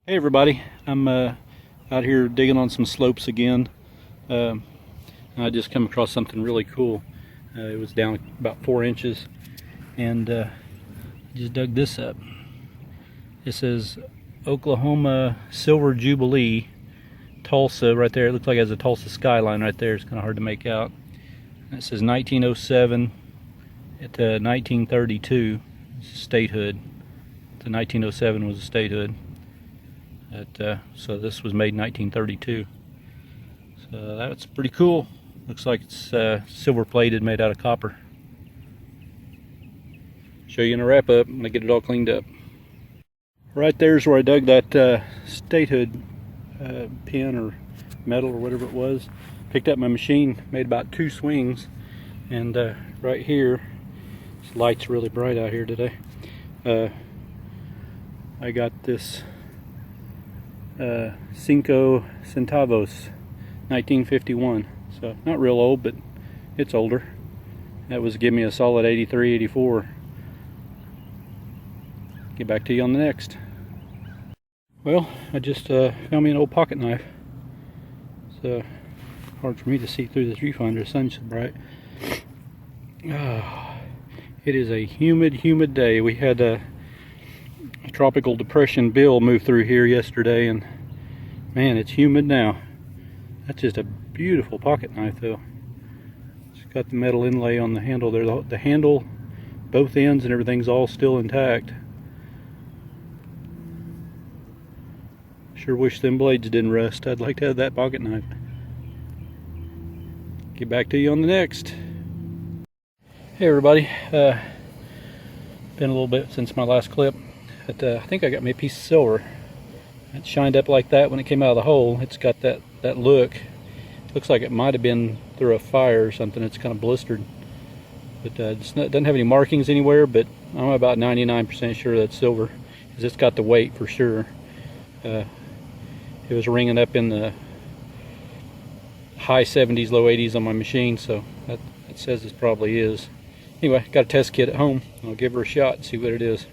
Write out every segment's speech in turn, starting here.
Hey everybody, I'm out here digging on some slopes again. I just come across something really cool. It was down about 4 inches, and just dug this up. It says Oklahoma Silver Jubilee, Tulsa right there. It looks like it has a Tulsa skyline right there. It's kind of hard to make out. And it says 1907 to 1932 statehood. The 1907 was a statehood. So this was made in 1932. So that's pretty cool. Looks like it's silver plated, made out of copper. Show you in a wrap up when I get it all cleaned up. Right there's where I dug that statehood pin or metal or whatever it was. Picked up my machine, made about 2 swings, and right here, this light's really bright out here today. I got this 5 centavos, 1951. So not real old, but it's older. That was give me a solid 83, 84. Get back to you on the next. Well, I just found me an old pocket knife. It's hard for me to see through this viewfinder. The sun's so bright. It is a humid day. We had a tropical depression bill moved through here yesterday, and man, it's humid now. That's just a beautiful pocket knife though. It's got the metal inlay on the handle there. The handle, both ends and everything's all still intact. Sure wish them blades didn't rust. I'd like to have that pocket knife. Get back to you on the next. Hey everybody, been a little bit since my last clip. But I think I got me a piece of silver. It shined up like that when it came out of the hole. It's got that look. Looks like it might have been through a fire or something. It's kind of blistered. But it doesn't have any markings anywhere, but I'm about 99% sure that's silver, because it's got the weight for sure. It was ringing up in the high 70s, low 80s on my machine, so that says it probably is. Anyway, got a test kit at home. I'll give her a shot and see what it is.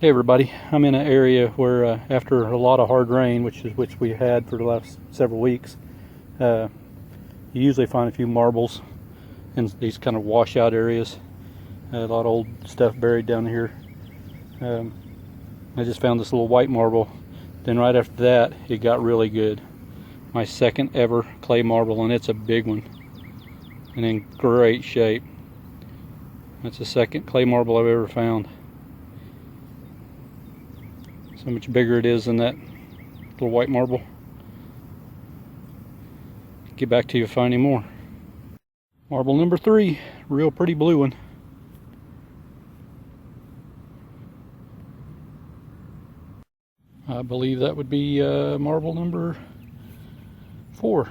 Hey everybody, I'm in an area where after a lot of hard rain, which we had for the last several weeks, you usually find a few marbles in these kind of washout areas. A lot of old stuff buried down here. I just found this little white marble. Then right after that, it got really good. My second ever clay marble, and it's a big one and in great shape. That's the second clay marble I've ever found. So much bigger it is than that little white marble. Get back to you if I find any more. Marble number 3, real pretty blue one. I believe that would be marble number 4,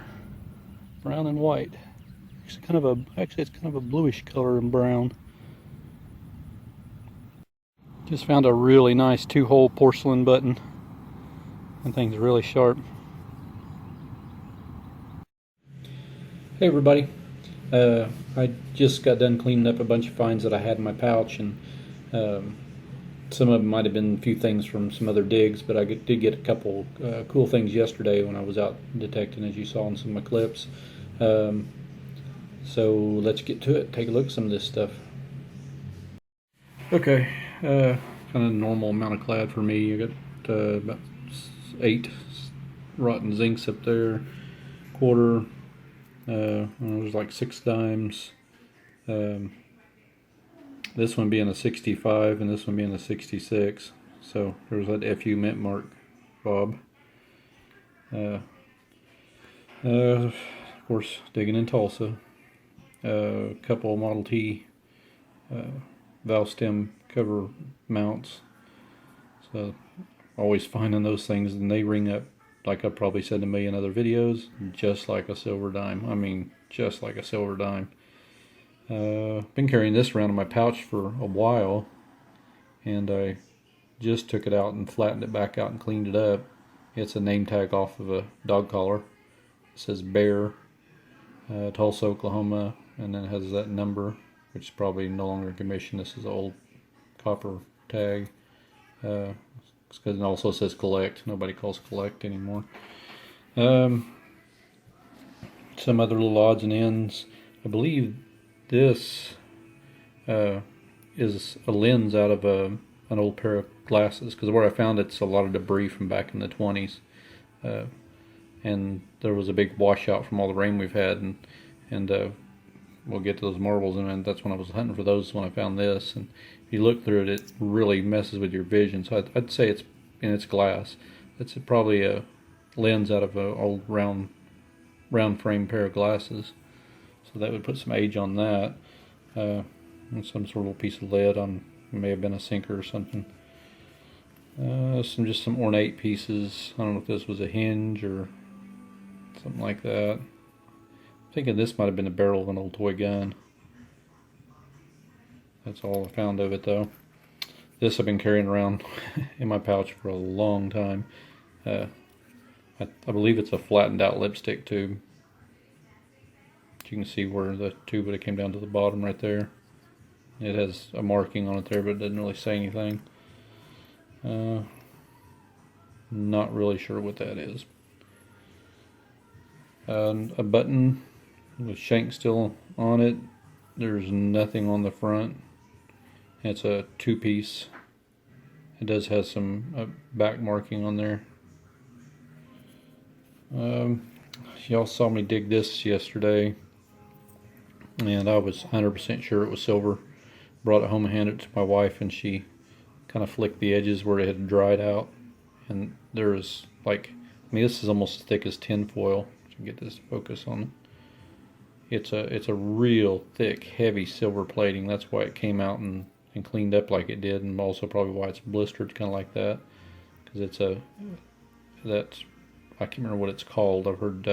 brown and white. Actually, it's kind of a bluish color and brown. Just found a really nice 2-hole porcelain button. That thing's really sharp. Hey everybody, I just got done cleaning up a bunch of finds that I had in my pouch, and some of them might have been a few things from some other digs, but I did get a couple cool things yesterday when I was out detecting, as you saw in some of my clips. So let's get to it. Take a look at some of this stuff. Okay, kind of normal amount of clad for me. I got about 8 rotten zincs up there, quarter. There's like 6 dimes. This one being a 65 and this one being a 66. So there's that FU mint mark, Bob. Of course, digging in Tulsa. A couple of Model T valve stem cover mounts. So always finding those things, and they ring up, like I've probably said in a million other videos, just like a silver dime. I mean, just like a silver dime. Been carrying this around in my pouch for a while, and I just took it out and flattened it back out and cleaned it up. It's a name tag off of a dog collar. It says Bear, Tulsa, Oklahoma, and then it has that number, which is probably no longer in commission. This is an old copper tag. Because it also says collect. Nobody calls collect anymore. Some other little odds and ends. I believe this is a lens out of an old pair of glasses, because where I found it's a lot of debris from back in the 20s. And there was a big washout from all the rain we've had, and we'll get to those marbles, and that's when I was hunting for those when I found this. And if you look through it, it really messes with your vision. So I'd say it's in its glass. It's probably a lens out of an old round frame pair of glasses. So that would put some age on that. And some sort of piece of lead on, may have been a sinker or something. Just some ornate pieces. I don't know if this was a hinge or something like that. I'm thinking this might have been the barrel of an old toy gun. That's all I found of it, though. This I've been carrying around in my pouch for a long time. I believe it's a flattened out lipstick tube. You can see where the tube would have came down to the bottom right there. It has a marking on it there, but it doesn't really say anything. Not really sure what that is. A button with shank still on it. There's nothing on the front. It's a two-piece. It does have some back marking on there. Y'all saw me dig this yesterday, and I was 100% sure it was silver. Brought it home and handed it to my wife, and she kind of flicked the edges where it had dried out, and there's like, I mean, this is almost as thick as tin foil. To get this to focus on it. It's a real thick, heavy silver plating. That's why it came out and cleaned up like it did, and also probably why it's blistered kind of like that, because I can't remember what it's called. I've heard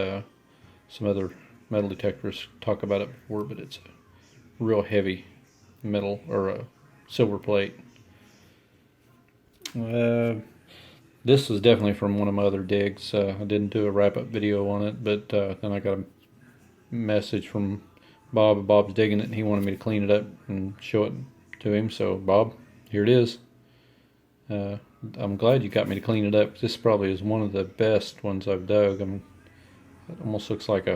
some other metal detectors talk about it before, but it's a real heavy metal or a silver plate. This is definitely from one of my other digs. I didn't do a wrap-up video on it, but then I got a message from Bob. Bob's digging it, and he wanted me to clean it up and show it to him. So, Bob, here it is. I'm glad you got me to clean it up. This probably is one of the best ones I've dug. It almost looks like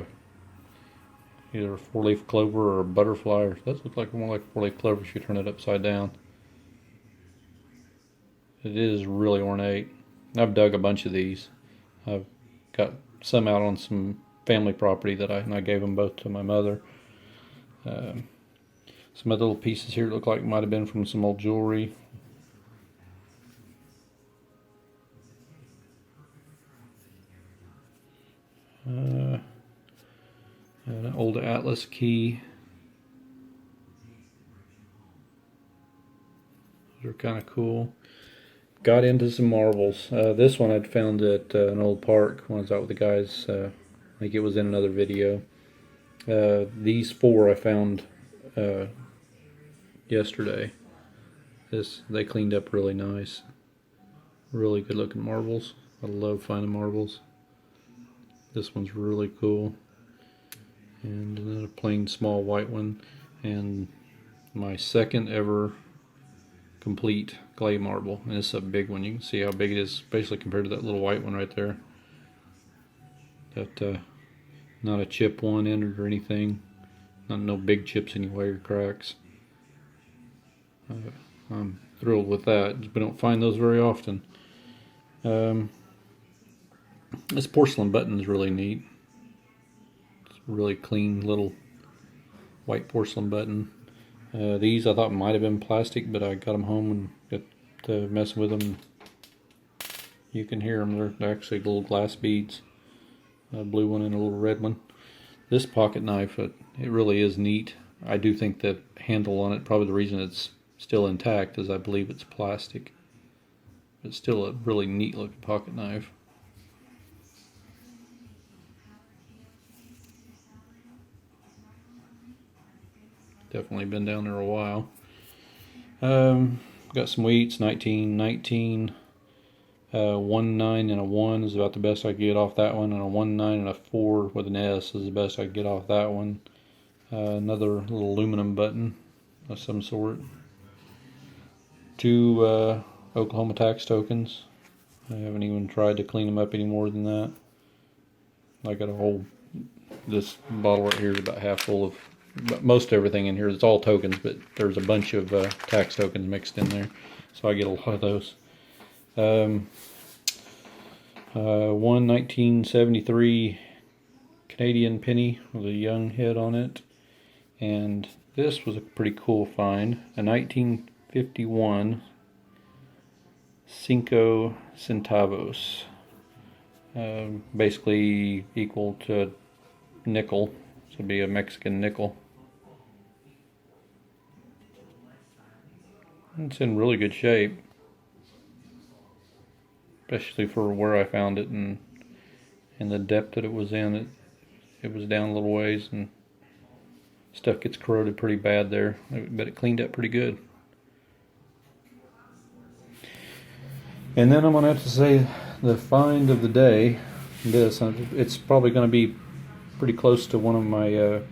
either a four-leaf clover or a butterfly. Or that looks like more like four-leaf clover if you turn it upside down. It is really ornate. I've dug a bunch of these. I've got some out on some family property that I gave them both to my mother. Some other little pieces here look like might have been from some old jewelry. An old Atlas key. Those are kind of cool. Got into some marbles. This one I'd found at an old park when I was out with the guys. I think it was in another video. These four I found yesterday. They cleaned up really nice. Really good looking marbles. I love finding marbles. This one's really cool. And another plain small white one. And my second ever complete clay marble, and it's a big one. You can see how big it is, basically compared to that little white one right there. That not a chip one in it or anything, no big chips anyway or cracks. I'm thrilled with that. We don't find those very often. This porcelain button is really neat. It's a really clean little white porcelain button. These I thought might have been plastic, but I got them home and got to messing with them. You can hear them. They're actually little glass beads. A blue one and a little red one. This pocket knife, it really is neat. I do think the handle on it, probably the reason it's still intact is I believe it's plastic. It's still a really neat looking pocket knife. Definitely been down there a while. Got some wheats, 1919. 1-9 and a 1 is about the best I could get off that one, and a 1-9 and a 4 with an S is the best I could get off that one. Another little aluminum button of some sort. Two Oklahoma tax tokens. I haven't even tried to clean them up any more than that. I got a whole, this bottle right here is about half full of most everything in here. It's all tokens, but there's a bunch of tax tokens mixed in there, so I get a lot of those. One 1973 Canadian penny with a young head on it, and this was a pretty cool find, a 1951 Cinco Centavos, basically equal to nickel. This would be a Mexican nickel. It's in really good shape, especially for where I found it and the depth that it was in. It was down a little ways, and stuff gets corroded pretty bad there, but it cleaned up pretty good. And then I'm going to have to say the find of the day, it's probably going to be pretty close to one of my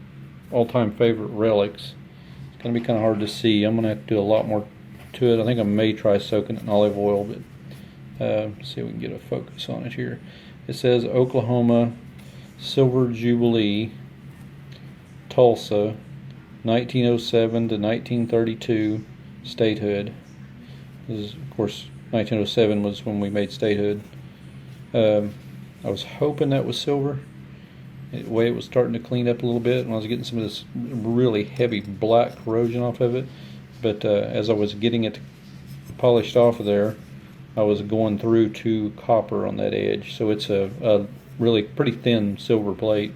all-time favorite relics. It's going to be kind of hard to see. I'm going to have to do a lot more to it. I think I may try soaking it in olive oil, but let's see if we can get a focus on it here. It says Oklahoma Silver Jubilee, Tulsa, 1907 to 1932, statehood. This is, of course, 1907 was when we made statehood. I was hoping that was silver. The way it was starting to clean up a little bit, and I was getting some of this really heavy black corrosion off of it. But as I was getting it polished off of there, I was going through to copper on that edge. So it's a really pretty thin silver plate.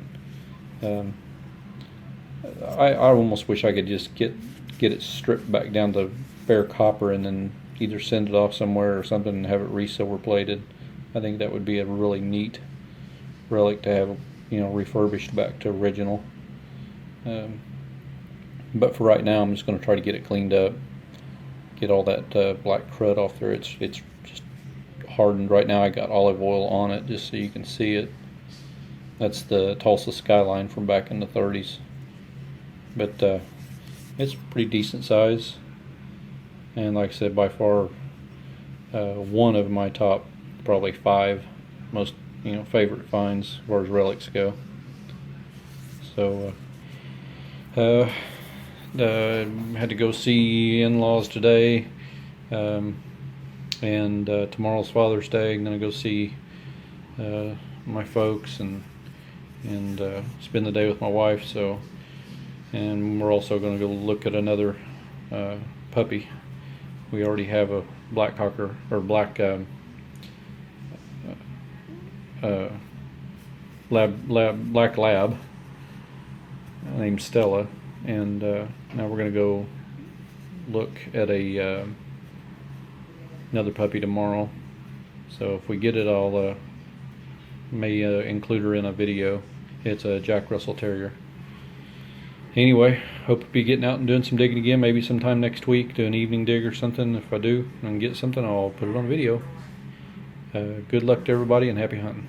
I almost wish I could just get it stripped back down to bare copper and then either send it off somewhere or something and have it re-silver plated. I think that would be a really neat relic to have, refurbished back to original. But for right now, I'm just going to try to get it cleaned up, get all that black crud off there. It's just hardened right now. I got olive oil on it just so you can see it. That's the Tulsa skyline from back in the 30s. But it's pretty decent size, and like I said, by far one of my top probably 5 most favorite finds as far as relics go. So had to go see in-laws today, and tomorrow's Father's Day. I'm gonna go see my folks and spend the day with my wife. So, and we're also going to go look at another puppy. We already have a black cocker or black black lab named Stella, and now we're going to go look at another puppy tomorrow. So if we get it, I'll may include her in a video. It's a Jack Russell Terrier. Anyway, hope to be getting out and doing some digging again, maybe sometime next week, do an evening dig or something. If I do and get something, I'll put it on video. Good luck to everybody and happy hunting.